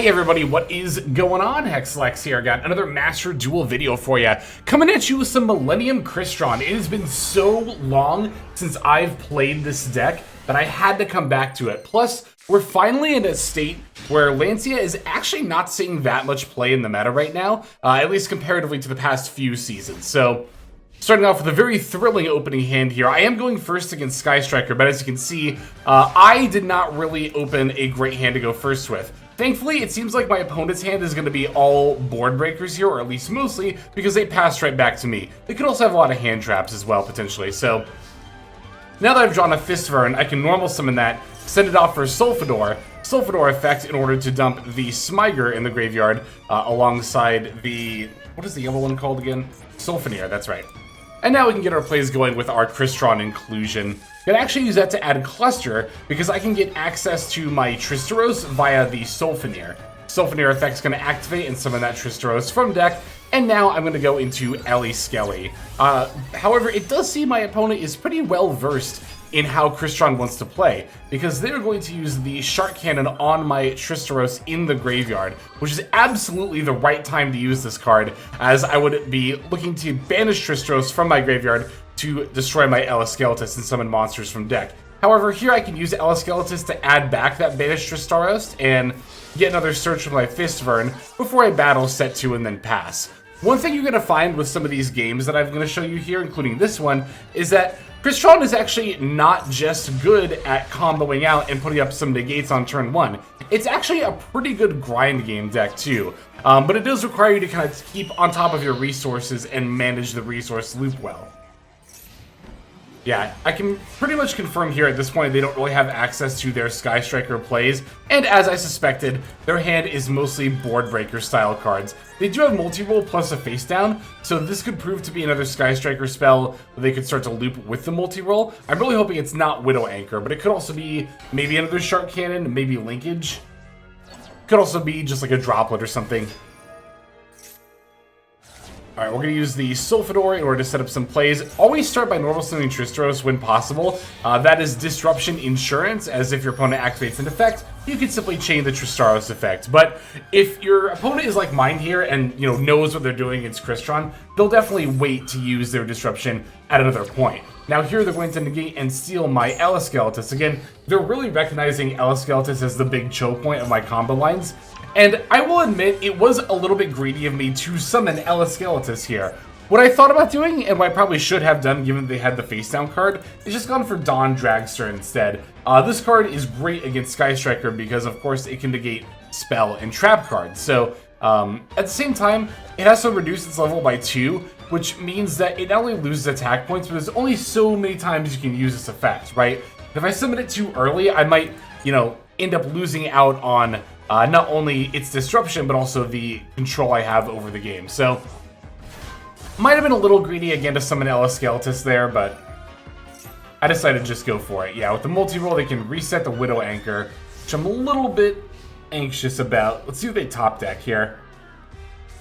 Hey everybody, what is going on? Hexlex here. Got another Master Duel video for you. Coming at you with some Millennium Crystron. It has been so long since I've played this deck that I had to come back to it. Plus, we're finally in a state where Lancia is actually not seeing that much play in the meta right now, at least comparatively to the past few seasons. So, starting off with a very thrilling opening hand here. I am going first against Sky Striker, but as you can see, I did not really open a great hand to go first with. Thankfully, it seems like my opponent's hand is going to be all board breakers here, or at least mostly, because they passed right back to me. They could also have a lot of hand traps as well, potentially. So, now that I've drawn a Fistvern, I can normal summon that, send it off for Sulfador effect in order to dump the Smyger in the graveyard alongside the... what is the other one called again? Sulfanier, that's right. And now we can get our plays going with our Crystron inclusion. I'm going to actually use that to add a cluster, because I can get access to my Tristeros via the Sulfanier. Sulfanier effect is going to activate and summon that Tristeros from deck, and now I'm going to go into Ellie Skelly. However, it does seem my opponent is pretty well versed in how Crystron wants to play, because they're going to use the Shark Cannon on my Tristeros in the graveyard, which is absolutely the right time to use this card, as I would be looking to banish Tristeros from my graveyard to destroy my Eleskeletus and summon monsters from deck. However, here I can use Eleskeletus to add back that banished Tristeros and get another search with my Fistvern before I battle set 2 and then pass. One thing you're going to find with some of these games that I'm going to show you here, including this one, is that Crystron is actually not just good at comboing out and putting up some negates on turn 1. It's actually a pretty good grind game deck too, but it does require you to kind of keep on top of your resources and manage the resource loop well. Yeah, I can pretty much confirm here at this point they don't really have access to their Sky Striker plays, and as I suspected, their hand is mostly board breaker style cards. They do have multi-roll plus a face down, so this could prove to be another Sky Striker spell that they could start to loop with the multi-roll. I'm really hoping it's not Widow Anchor, but it could also be maybe another Shark Cannon, maybe Linkage. Could also be just like a droplet or something. Alright, we're going to use the Sulfador in order to set up some plays. Always start by normal summoning Tristeros when possible. That is Disruption Insurance, as if your opponent activates an effect, you can simply chain the Tristeros effect. But if your opponent is like mine here and, you know, knows what they're doing against Crystron, they'll definitely wait to use their Disruption at another point. Now here they're going to negate and steal my Eleskeletus. Again, they're really recognizing Eleskeletus as the big choke point of my combo lines. And I will admit, it was a little bit greedy of me to summon Eleskeletus here. What I thought about doing, and what I probably should have done given they had the face down card, is just gone for Dawn Dragster instead. This card is great against Sky Striker because, of course, it can negate spell and trap cards. So, at the same time, it has to reduce its level by 2, which means that it not only loses attack points, but there's only so many times you can use this effect, right? If I summon it too early, I might, you know, end up losing out on not only its disruption, but also the control I have over the game. So, might have been a little greedy again to summon Eleskeletus there, but I decided to just go for it. Yeah, with the multi-roll, they can reset the Widow Anchor, which I'm a little bit anxious about. Let's see what they top deck here.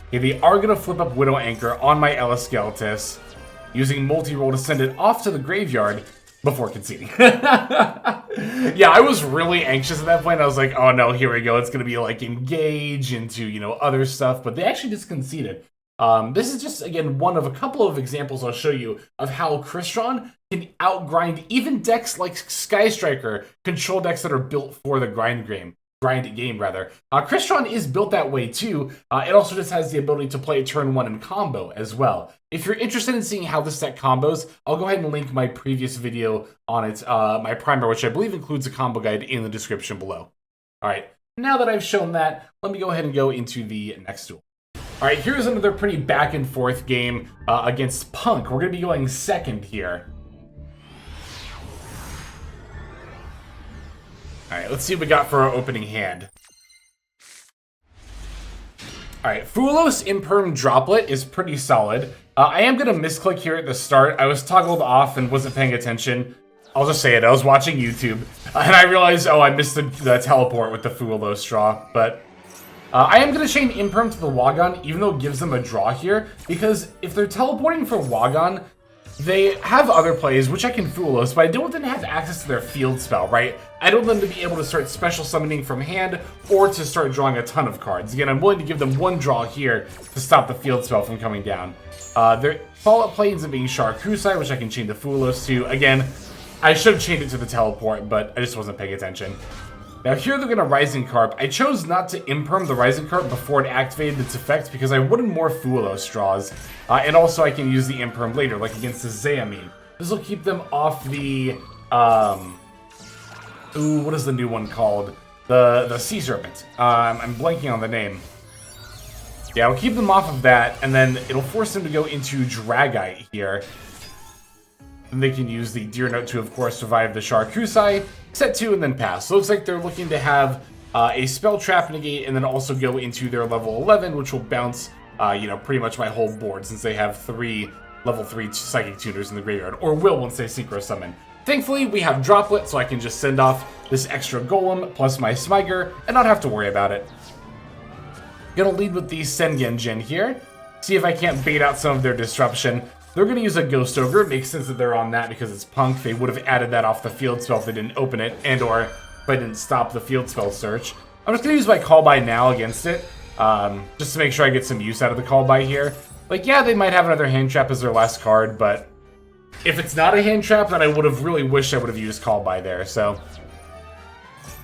Okay, they are going to flip up Widow Anchor on my Eleskeletus, using multi-roll to send it off to the graveyard before conceding. Yeah, I was really anxious at that point. I was like, oh no, here we go. It's going to be like engage into, you know, other stuff. But they actually just conceded. This is just, again, one of a couple of examples I'll show you of how Crystron can outgrind even decks like Sky Striker, control decks that are built for the grind game. Crystron is built that way too. It also just has the ability to play turn 1 in combo as well. If you're interested in seeing how this deck combos, I'll go ahead and link my previous video on it, my primer, which I believe includes a combo guide in the description below. Alright, now that I've shown that, let me go ahead and go into the next duel. Alright, here's another pretty back and forth game against P.U.N.K. We're going to be going second here. Alright, let's see what we got for our opening hand. Alright, Fulos Imperm Droplet is pretty solid. I am going to misclick here at the start. I was toggled off and wasn't paying attention. I'll just say it, I was watching YouTube. And I realized, oh, I missed the teleport with the Fulos straw. But I am going to chain Imperm to the Wagon, even though it gives them a draw here. Because if they're teleporting for Wagon, they have other plays, which I can Foolos, but I don't want them to have access to their field spell, right? I don't want them to be able to start special summoning from hand or to start drawing a ton of cards. Again, I'm willing to give them one draw here to stop the field spell from coming down. Their follow-up play ends up being Sharkusai, which I can chain the Foolos to. Again, I should have chained it to the teleport, but I just wasn't paying attention. Now here they're going to Rising Carp. I chose not to imperm the Rising Carp before it activated its effect because I wanted more Foolos draws. And also I can use the imperm later, like against the Xayamine. This will keep them off the, what is the new one called? The Sea Serpent. I'm blanking on the name. Yeah, I'll keep them off of that, and then it'll force them to go into Dragite here. And they can use the Deer Note to, of course, survive the Sharkusai, set 2, and then pass. So it looks like they're looking to have a Spell Trap negate, and then also go into their level 11, which will bounce, pretty much my whole board, since they have 3 level 3 Psychic Tuners in the graveyard, or will once they Synchro Summon. Thankfully, we have Droplet, so I can just send off this extra Golem, plus my Smiger, and not have to worry about it. Gonna lead with the Sengenjin here, see if I can't bait out some of their disruption. They're gonna use a Ghost Ogre. It makes sense that they're on that because it's P.U.N.K. They would have added that off the field spell if they didn't open it, and or if I didn't stop the field spell search. I'm just gonna use my Call By now against it, just to make sure I get some use out of the Call By here. Like, yeah, they might have another hand trap as their last card, but if it's not a hand trap, then I would have really wished I would have used Call By there, so.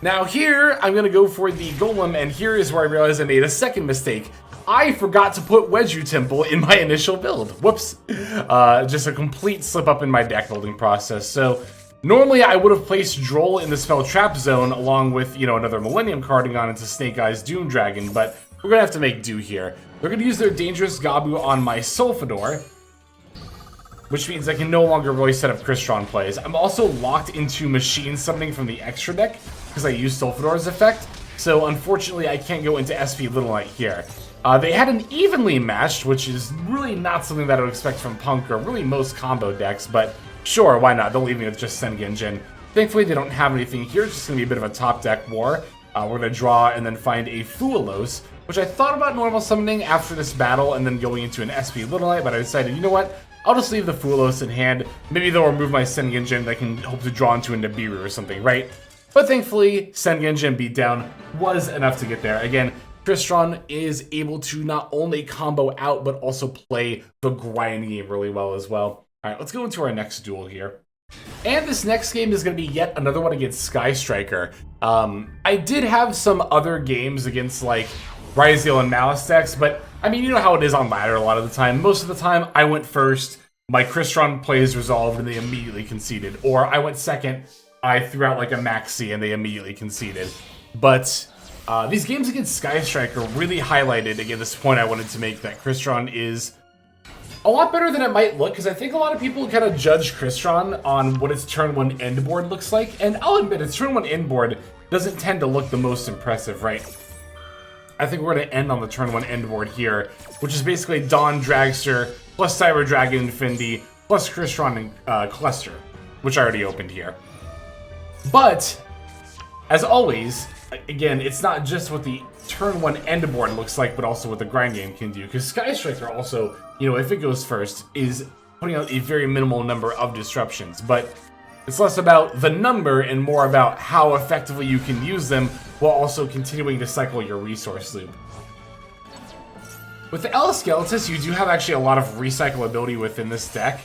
Now here, I'm gonna go for the Golem, and here is where I realized I made a second mistake. I forgot to put Wedju Temple in my initial build. Whoops. Just a complete slip up in my deck building process. So normally I would have placed Droll in the Spell Trap Zone along with, another Millennium Cardigan into Snake Eyes Doom Dragon, but we're gonna have to make do here. They're gonna use their Dangerous Gabu on my Sulfador, which means I can no longer really set up Crystron plays. I'm also locked into Machine Summoning from the extra deck because I used Sulfador's effect, so unfortunately I can't go into SP Little Knight here. They had an evenly matched, which is really not something that I would expect from P.U.N.K. or really most combo decks, but sure, why not? They'll leave me with just Sengenjin. Thankfully, they don't have anything here. It's just going to be a bit of a top deck war. We're going to draw and then find a Foolos, which I thought about normal summoning after this battle and then going into an SP Little Knight, but I decided, you know what? I'll just leave the Foolos in hand. Maybe they'll remove my Sengenjin that I can hope to draw into a Nibiru or something, right? But thankfully, Sengenjin beatdown was enough to get there. Again, Crystron is able to not only combo out, but also play the grind game really well as well. Alright, let's go into our next duel here. And this next game is going to be yet another one against Sky Striker. I did have some other games against, like, Ryzeal and Malice decks, but, I mean, you know how it is on ladder a lot of the time. Most of the time, I went first, my Crystron plays resolved, and they immediately conceded. Or I went second, I threw out, like, a Maxi, and they immediately conceded. But these games against Sky Striker really highlighted, again, this point I wanted to make, that Crystron is a lot better than it might look, because I think a lot of people kind of judge Crystron on what its turn 1 end board looks like, and I'll admit, its turn 1 end board doesn't tend to look the most impressive, right? I think we're going to end on the turn 1 end board here, which is basically Dawn Dragster, plus Cyber Dragon Infinity, plus Crystron and Cluster, which I already opened here. But, as always, again, it's not just what the turn 1 end board looks like, but also what the grind game can do. Because Sky Striker also, if it goes first, is putting out a very minimal number of disruptions. But it's less about the number and more about how effectively you can use them while also continuing to cycle your resource loop. With the Skeletus, you do have actually a lot of recyclability within this deck,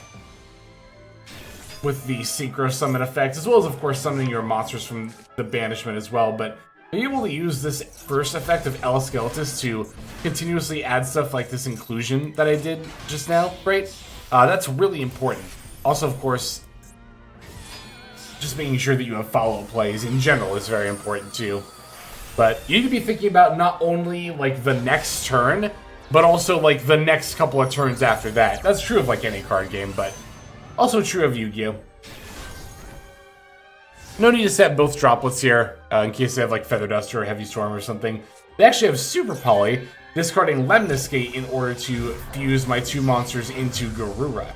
with the Synchro Summon effect, as well as, of course, summoning your monsters from the banishment as well, but being able to use this first effect of Skeletus to continuously add stuff like this inclusion that I did just now, right? That's really important. Also, of course, just making sure that you have follow plays in general is very important too. But you need to be thinking about not only, like, the next turn, but also, like, the next couple of turns after that. That's true of, like, any card game, but also true of Yu-Gi-Oh! No need to set both droplets here, in case they have, like, Feather Duster or Heavy Storm or something. They actually have Super Poly, discarding Lemnis Gate in order to fuse my 2 monsters into Garura.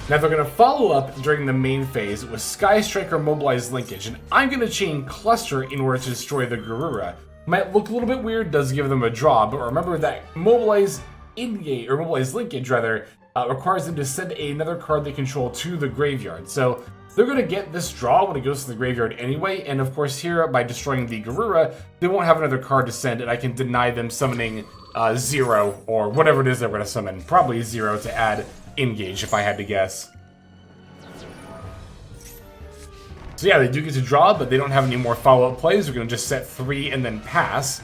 Now they're going to follow up during the main phase with Sky Striker Mobilized Linkage, and I'm going to chain Cluster in order to destroy the Garura. Might look a little bit weird, does give them a draw, but remember that Mobilize engage, or mobilize linkage rather, requires them to send another card they control to the graveyard. So they're going to get this draw when it goes to the graveyard anyway, and of course here, by destroying the Garura, they won't have another card to send, and I can deny them summoning 0, or whatever it is they're going to summon. Probably 0 to add engage, if I had to guess. So yeah, they do get to draw, but they don't have any more follow-up plays. We're going to just set 3 and then pass.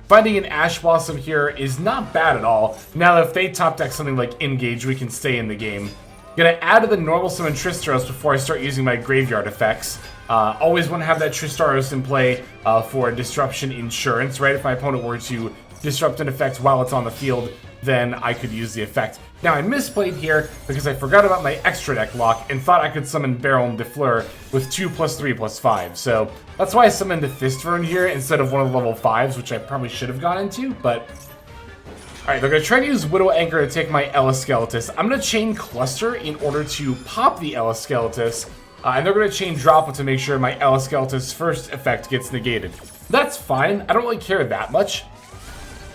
Finding an Ash Blossom here is not bad at all. Now, if they top deck something like engage, we can stay in the game. Gonna add to the normal summon Tristaros before I start using my graveyard effects. Always want to have that Tristaros in play for disruption insurance, right? If my opponent were to disrupt an effect while it's on the field, then I could use the effect. Now, I misplayed here because I forgot about my extra deck lock and thought I could summon Baron de Fleur with 2+3+5. So that's why I summoned the Fistvern here instead of one of the level 5s, which I probably should have gone into, but alright, they're going to try to use Widow Anchor to take my Eleskeletus. I'm going to chain Cluster in order to pop the Eleskeletus, and they're going to chain Droplet to make sure my Eleskeletus' first effect gets negated. That's fine. I don't really care that much.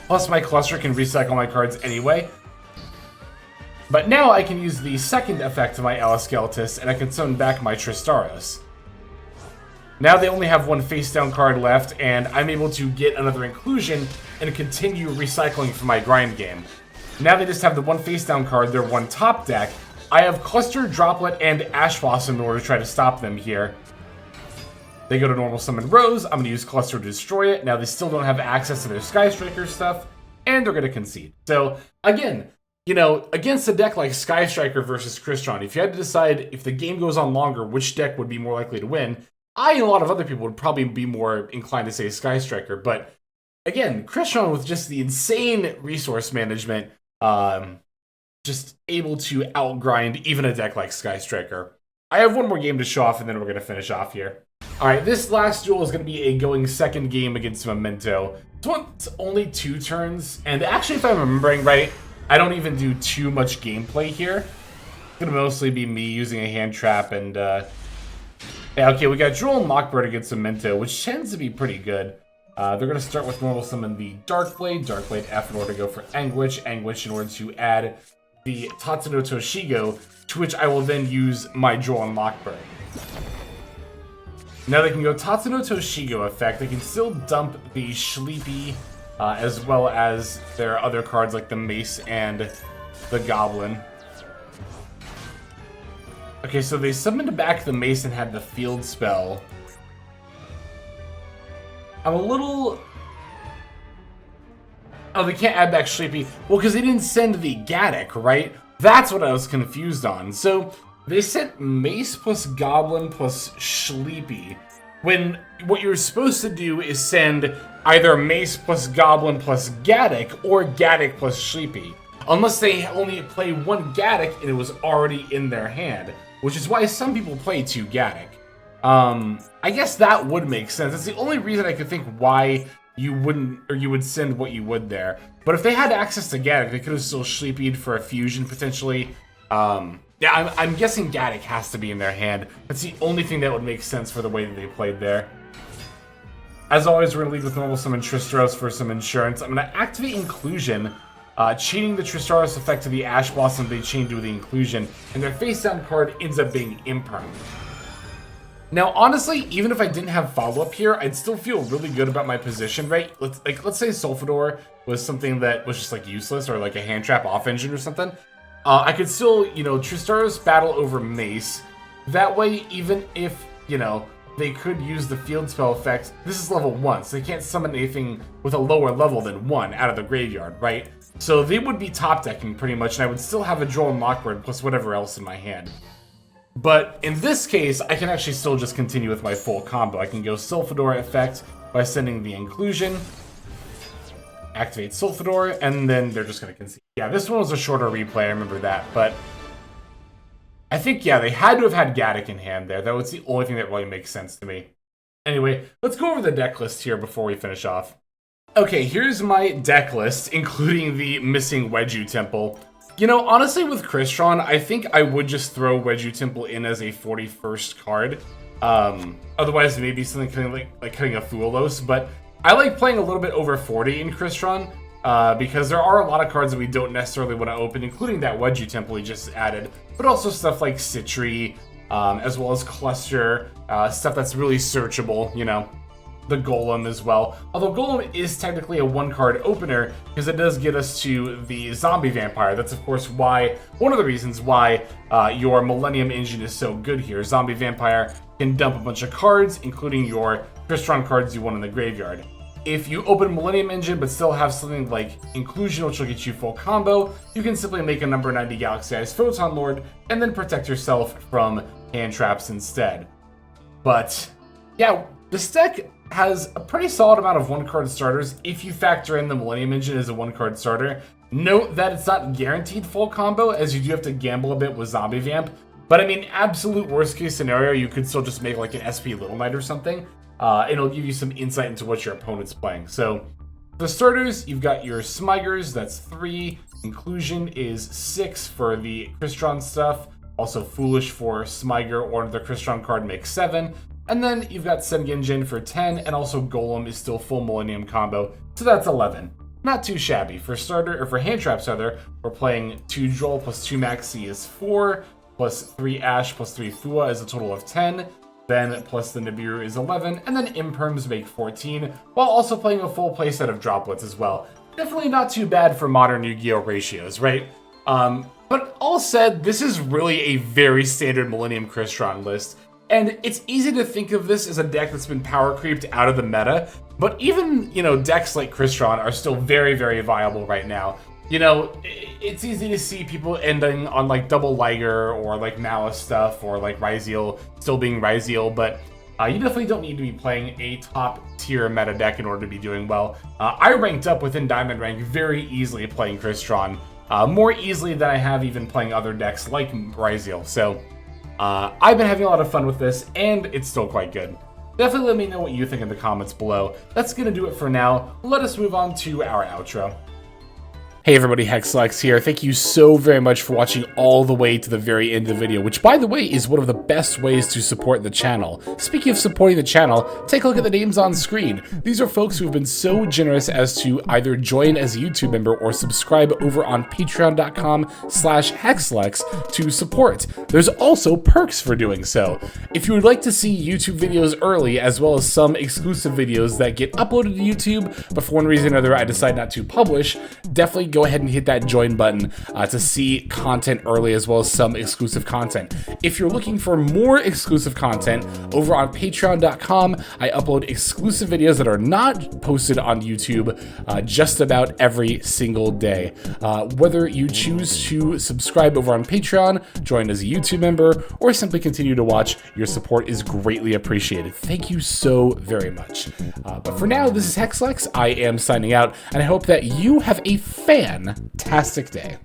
Plus, my Cluster can recycle my cards anyway. But now I can use the second effect of my Eleskeletus, and I can summon back my Tristaros. Now they only have one face-down card left, and I'm able to get another inclusion and continue recycling for my grind game. Now they just have the one face-down card, their one top deck. I have Cluster, Droplet, and Ash Blossom in order to try to stop them here. They go to normal summon Rose. I'm going to use Cluster to destroy it. Now they still don't have access to their Sky Striker stuff, and they're going to concede. So, again, you know, against a deck like Sky Striker versus Crystron, if you had to decide if the game goes on longer, which deck would be more likely to win, I and a lot of other people would probably be more inclined to say Sky Striker, but again, Crystron with just the insane resource management, just able to outgrind even a deck like Sky Striker. I have one more game to show off, and then we're going to finish off here. Alright, this last duel is going to be a going second game against Memento. This one's only 2 turns, and actually, if I'm remembering right, I don't even do too much gameplay here. It's going to mostly be me using a hand trap and, yeah, okay, we got Droll and Lockbird against Memento, which tends to be pretty good. They're going to start with normal summon the Darkblade F in order to go for Anguish in order to add the Tatsuno Toshigo, to which I will then use my Droll and Lockbird. Now they can go Tatsuno Toshigo effect. They can still dump the Sleepy, as well as their other cards like the Mace and the Goblin. Okay, so they summoned back the Mace and had the field spell. I'm a little... Oh, they can't add back Sleepy. Well, because they didn't send the Gaddock, right? That's what I was confused on. So, they sent Mace plus Goblin plus Sleepy, when what you're supposed to do is send either Mace plus Goblin plus Gaddock, or Gaddock plus Sleepy. Unless they only play one Gaddock and it was already in their hand. Which is why some people play 2 Gaddock. I guess that would make sense. That's the only reason I could think why you wouldn't, or you would send what you would there. But if they had access to Gaddock, they could have still Sleepy'd for a fusion, potentially. Yeah, I'm guessing Gaddock has to be in their hand. That's the only thing that would make sense for the way that they played there. As always, we're going to lead with normal summon Tristaros for some insurance. I'm going to activate Inclusion, chaining the Tristaros effect to the Ash Blossom they chained to the Inclusion, and their face-down card ends up being Imperm. Now, honestly, even if I didn't have follow-up here, I'd still feel really good about my position, right? Let's say Sulfador was something that was just, like, useless, or, like, a hand trap off engine or something. I could still, you know, Tristaros battle over Mace. That way, even if, you know, they could use the field spell effect, this is level 1, so they can't summon anything with a lower level than 1 out of the graveyard, right? So they would be top decking pretty much, and I would still have a Droll and Lockbird plus whatever else in my hand. But in this case, I can actually still just continue with my full combo. I can go Sulfador effect by sending the Inclusion, activate Sulfador, and then they're just going to concede. Yeah, this one was a shorter replay, I remember that, but I think, yeah, they had to have had Gaddock in hand there. That was the only thing that really makes sense to me. Anyway, let's go over the deck list here before we finish off. Okay, here's my deck list, including the missing Wedju Temple. You know, honestly, with Crystron, I think I would just throw Wedju Temple in as a 41st card. Otherwise, maybe something kind of like cutting a Thuolos, but I like playing a little bit over 40 in Crystron. because there are a lot of cards that we don't necessarily want to open, including that Wedgie Temple we just added, but also stuff like Citri, as well as Cluster, stuff that's really searchable, you know, the Golem as well. Although Golem is technically a one-card opener, because it does get us to the Zombie Vampire. That's, of course, one of the reasons why your Millennium Engine is so good here. Zombie Vampire can dump a bunch of cards, including your Crystron cards you want in the graveyard. If you open Millennium Engine but still have something like Inclusion, which will get you full combo, you can simply make a number 90 Galaxy-Eyes Photon Lord and then protect yourself from hand traps instead. But yeah, this deck has a pretty solid amount of one-card starters if you factor in the Millennium Engine as a one-card starter. Note that it's not guaranteed full combo, as you do have to gamble a bit with Zombie Vamp. But I mean, absolute worst-case scenario, you could still just make like an SP Little Knight or something. It'll give you some insight into what your opponent's playing. So, the starters, you've got your Smigers, that's 3. Inclusion is 6 for the Crystron stuff. Also, Foolish for Smiger or another Crystron card makes 7. And then you've got Sengenjin for 10, and also Golem is still full Millennium combo, so that's 11. Not too shabby. For starter, or for hand traps rather, we're playing 2 Droll plus 2 Maxi is 4, plus 3 Ash plus 3 Fua is a total of 10. Then plus the Nibiru is 11, and then Imperms make 14, while also playing a full playset of Droplets as well. Definitely not too bad for modern Yu-Gi-Oh! Ratios, right? But all said, this is really a very standard Millennium Crystron list, and it's easy to think of this as a deck that's been power creeped out of the meta, but even, you know, decks like Crystron are still very, very viable right now. You know, it's easy to see people ending on like double Liger or like Malice stuff or like Ryzeal still being Ryzeal, but you definitely don't need to be playing a top tier meta deck in order to be doing well. I ranked up within Diamond rank very easily playing Crystron, more easily than I have even playing other decks like Ryzeal. So I've been having a lot of fun with this, and it's still quite good. Definitely let me know what you think in the comments below. That's going to do it for now. Let us move on to our outro. Hey everybody, Hexlex here. Thank you so very much for watching all the way to the very end of the video, which by the way is one of the best ways to support the channel. Speaking of supporting the channel, take a look at the names on screen. These are folks who have been so generous as to either join as a YouTube member or subscribe over on patreon.com/Hexlex to support. There's also perks for doing so. If you would like to see YouTube videos early, as well as some exclusive videos that get uploaded to YouTube, but for one reason or another I decide not to publish, definitely go ahead and hit that join button to see content early, as well as some exclusive content. If you're looking for more exclusive content, over on patreon.com, I upload exclusive videos that are not posted on YouTube just about every single day. Whether you choose to subscribe over on Patreon, join as a YouTube member, or simply continue to watch, your support is greatly appreciated. Thank you so very much. But for now, this is Hexlex. I am signing out, and I hope that you have a fantastic day.